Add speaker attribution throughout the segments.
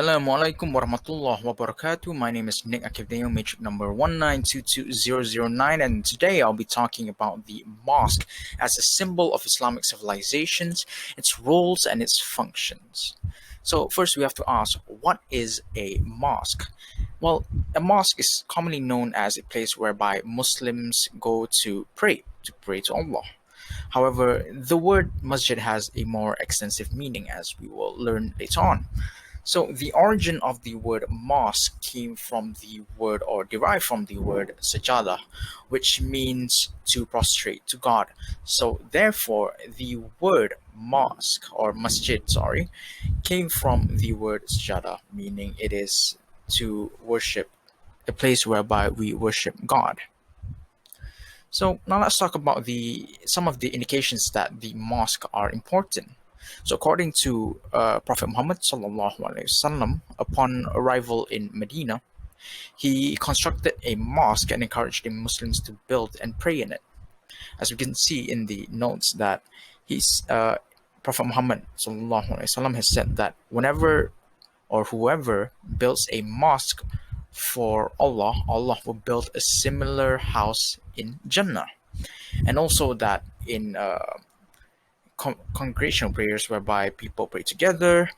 Speaker 1: Assalamualaikum warahmatullahi wabarakatuh. My name is Nick Akivdeo, matric number 1922009, and today I'll be talking about the mosque as a symbol of Islamic civilizations, its roles, and its functions. So, first we have to ask, what is a mosque? Well, a mosque is commonly known as a place whereby Muslims go to pray to Allah. However, the word masjid has a more extensive meaning, as we will learn later on. So the origin of the word mosque came from the word or derived from the word sajada, which means to prostrate to God. So therefore, the word mosque or masjid, sorry, came from the word sajada, meaning it is to worship, a place whereby we worship God. So now let's talk about the some of the indications that the mosque are important. So according to Prophet Muhammad sallallahu alaihi wasallam, upon arrival in Medina, he constructed a mosque and encouraged the Muslims to build and pray in it. As we can see in the notes that he's Prophet Muhammad sallallahu alaihi wasallam has said that whenever or whoever builds a mosque for Allah, Allah will build a similar house in Jannah. And also that in congregational prayers whereby people pray together,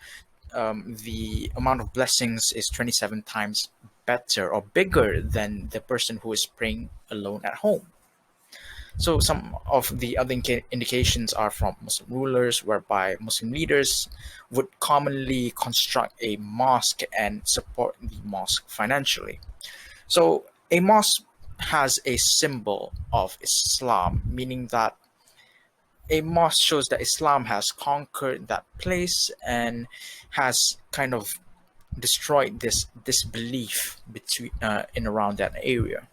Speaker 1: the amount of blessings is 27 times better or bigger than the person who is praying alone at home. So some of the other indications are from Muslim rulers, whereby Muslim leaders would commonly construct a mosque and support the mosque financially. So a mosque has a symbol of Islam, meaning that a mosque shows that Islam has conquered that place and has kind of destroyed this disbelief between in around that area.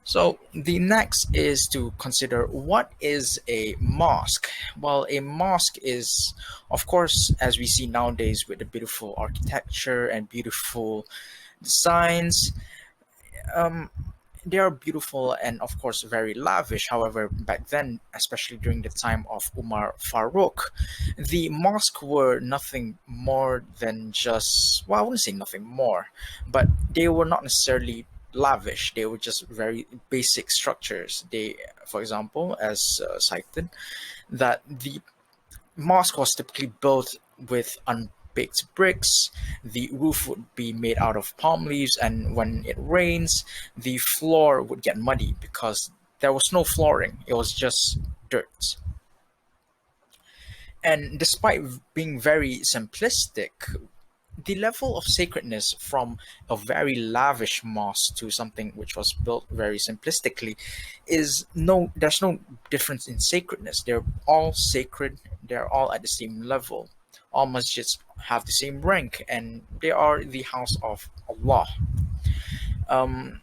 Speaker 1: So the next is to consider, what is a mosque? Well, a mosque is, of course, as we see nowadays with the beautiful architecture and beautiful designs, um, they are beautiful and of course very lavish. However, back then, especially during the time of Umar Farouk, the mosque were nothing more than just, well, I wouldn't say nothing more, but they were not necessarily lavish. They were just very basic structures. They, for example, as cited, that the mosque was typically built with unbaked bricks. The roof would be made out of palm leaves, and when it rains, the floor would get muddy because there was no flooring, it was just dirt. And despite being very simplistic, the level of sacredness from a very lavish mosque to something which was built very simplistically is no, there's no difference in sacredness. They're all sacred, they're all at the same level. All masjids have the same rank and they are the house of Allah. um,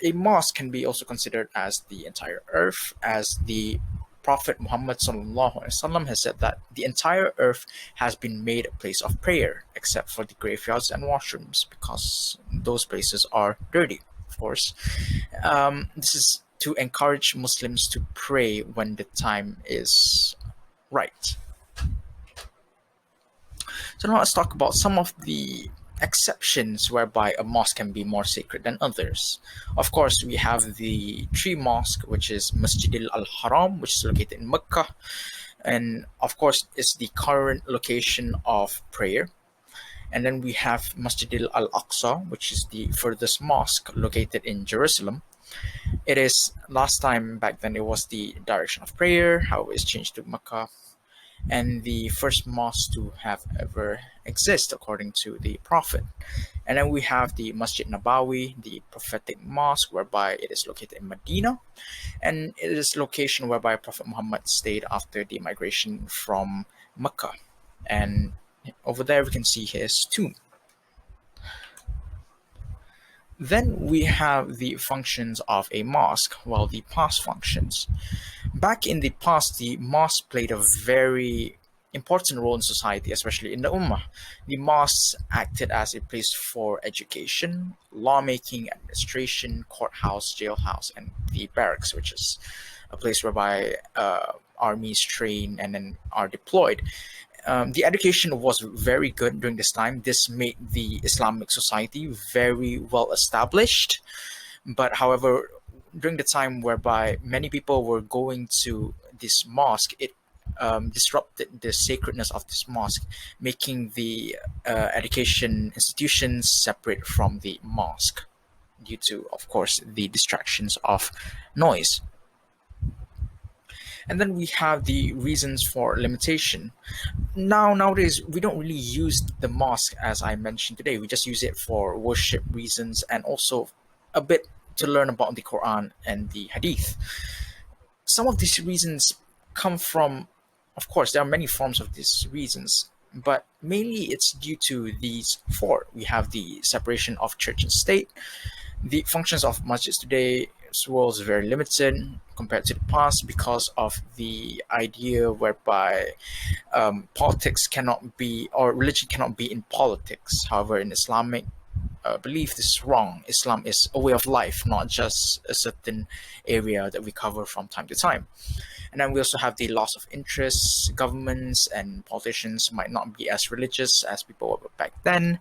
Speaker 1: a mosque can be also considered as the entire earth, as the Prophet Muhammad sallallahu alaihi wasallam has said that the entire earth has been made a place of prayer, except for the graveyards and washrooms, because those places are dirty, of course. This is to encourage Muslims to pray when the time is right. So now let's talk about some of the exceptions whereby a mosque can be more sacred than others. Of course, we have the tree mosque, which is Masjid al-Haram, which is located in Mecca, and of course, it's the current location of prayer. And then we have Masjid al-Aqsa, which is the furthest mosque located in Jerusalem. It is, last time back then, it was the direction of prayer, how it's changed to Mecca, and the first mosque to have ever exist according to the Prophet. And then we have the Masjid Nabawi, the prophetic mosque, whereby it is located in Medina, and it is location whereby Prophet Muhammad stayed after the migration from Mecca. And over there we can see his tomb. Then we have the functions of a mosque, well, the past functions. Back in the past, the mosque played a very important role in society, especially in the Ummah. The mosques acted as a place for education, lawmaking, administration, courthouse, jailhouse, and the barracks, which is a place whereby armies train and then are deployed. The education was very good during this time. This made the Islamic society very well established. But however, during the time whereby many people were going to this mosque, it disrupted the sacredness of this mosque, making the education institutions separate from the mosque due to, of course, the distractions of noise. And then we have the reasons for limitation. Nowadays, we don't really use the mosque as I mentioned today. We just use it for worship reasons and also a bit to learn about the Quran and the Hadith. Some of these reasons come from, of course, there are many forms of these reasons, but mainly it's due to these four. We have the separation of church and state. The functions of masjids today as well is very limited compared to the past because of the idea whereby politics cannot be, or religion cannot be in politics. However, in Islamic belief, this is wrong. Islam is a way of life, not just a certain area that we cover from time to time. And then we also have the loss of interest. Governments and politicians might not be as religious as people were back then,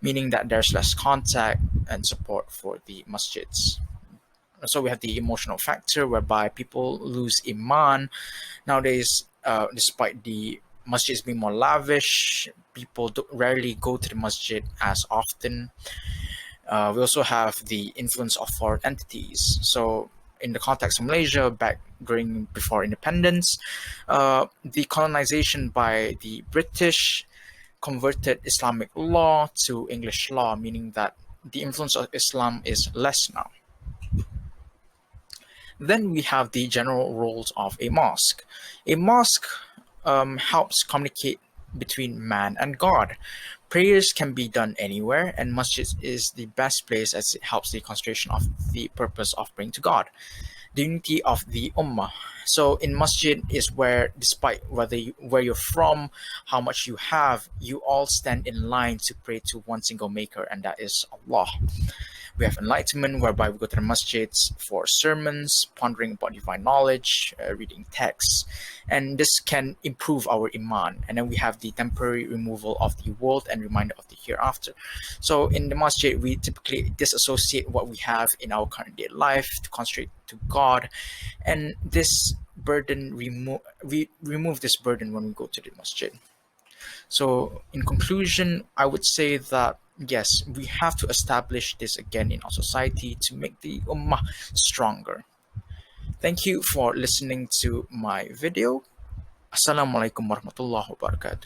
Speaker 1: meaning that there's less contact and support for the masjids. So we have the emotional factor whereby people lose iman. Nowadays, despite the masjids being more lavish, people rarely go to the masjid as often. We also have the influence of foreign entities. So in the context of Malaysia, back during before independence, the colonization by the British converted Islamic law to English law, meaning that the influence of Islam is less now. Then we have the general roles of a mosque. A mosque helps communicate between man and God. Prayers can be done anywhere, and masjid is the best place as it helps the concentration of the purpose of praying to God. The unity of the ummah. So in masjid is where, despite where you're from, how much you have, you all stand in line to pray to one single maker, and that is Allah. We have enlightenment, whereby we go to the masjids for sermons, pondering about divine knowledge, reading texts, and this can improve our iman. And then we have the temporary removal of the world and reminder of the hereafter. So in the masjid, we typically disassociate what we have in our current day life to concentrate to God, and this burden we remove this burden when we go to the masjid. So, in conclusion, I would say that yes, we have to establish this again in our society to make the ummah stronger. Thank you for listening to my video. Assalamualaikum warahmatullahi wabarakatuh.